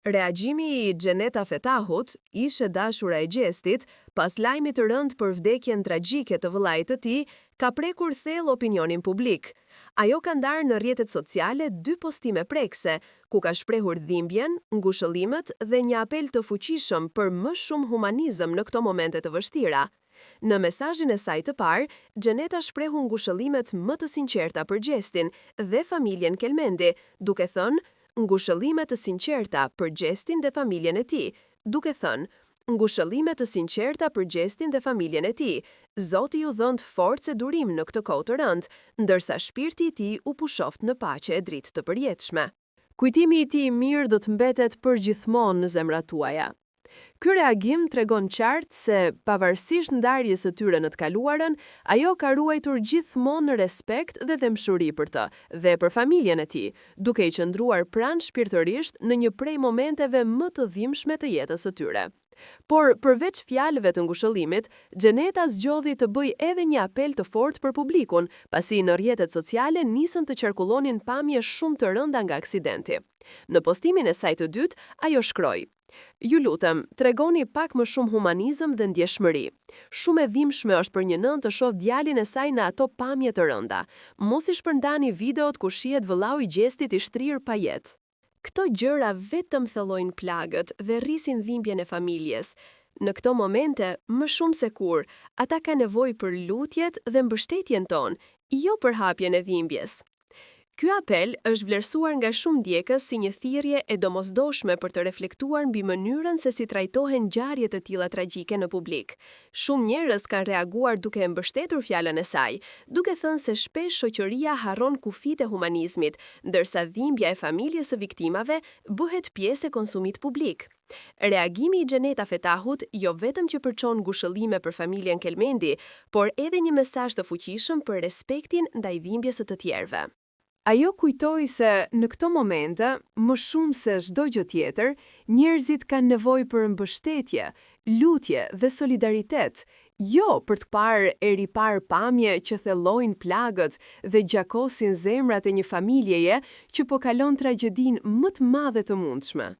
Reagjimi i Xheneta Fetahut, ishe dashura e Gjestit, pas lajmit të rënd për vdekjen tragjike të vëllait të tij, ka prekur thellë opinionin publik. Ajo ka ndarë në rrjetet sociale 2 postime prekse, ku ka shprehur dhimbjen, ngushëllimet dhe një apel të fuqishëm për më shumë humanizëm në këto momente të vështira. Në mesazhin e saj të parë, Xheneta shprehu ngushëllimet më të sinqerta për Gjestin dhe familjen Kelmendi, duke thënë ngushëllime të sinqerta për Gjestin dhe familjen e tij, duke thënë ngushëllime të sinqerta për Gjestin dhe familjen e tij. Zoti ju dhënd forcë e durim në këtë kohë të rëndë, ndërsa shpirti i tij u pushoft në paqe e dritë të përjetshme. Kujtimi i tij i mirë do të mbetet përgjithmonë në zemrat tuaja. Ky reagim tregon qartë se, pavarësisht ndarjes së tyre në të kaluarën, ajo ka ruajtur gjithmonë respekt dhe dëmshuri për të dhe për familjen e tij, duke i qëndruar pranë shpirtërisht në një prej momenteve më të dhimbshme të jetës së tyre. Por, përveç fjalëve të ngushëllimit, Xheneta zgjodhi të bëjë edhe një apel të fortë për publikun, pasi në rrjetet sociale nisën të qarkullonin pamje shumë të rënda nga aksidenti. Në postimin e saj të dytë, ajo shkroi: "Ju lutem, tregoni pak më shumë humanizëm dhe ndjeshmëri. Shumë e dhimbshme është për një nënë të shohë djalin e saj në ato pamje të rënda. Mos i shpërndani videot ku shihet vëllau i Gjestit i shtrirë pa jetë." Këto gjëra vetëm thellojnë plagët dhe rrisin dhimbjen e familjes. Në këto momente, më shumë se kur, ata ka nevojë për lutjet dhe mbështetjen tonë, jo për hapjen e dhimbjes. Ky apel është vlerësuar nga shumë ndjekës si një thirrje e domosdoshme për të reflektuar mbi mënyrën se si trajtohen ngjarje të tilla tragjike në publik. Shumë njerëz kanë reaguar duke e mbështetur fjalën e saj, duke thënë se shpesh shoqëria harron kufitë e humanizmit, ndërsa dhimbja e familjes së viktimave bëhet pjesë e konsumit publik. Reagimi i Xheneta Fetahut jo vetëm që përçon ngushëllime për familjen Kelmendi, por edhe një mesazh të fuqishëm për respektin ndaj dhimbjes së të tjerëve. Ajo kujtoi se në këto momente, më shumë se çdo gjë tjetër, njerëzit kanë nevojë për mbështetje, lutje dhe solidaritet, jo për të parë e riparë pamje që thellojnë plagët dhe gjakosin zemrat e një familjeje që po kalon tragjedinë më të madhe të mundshme.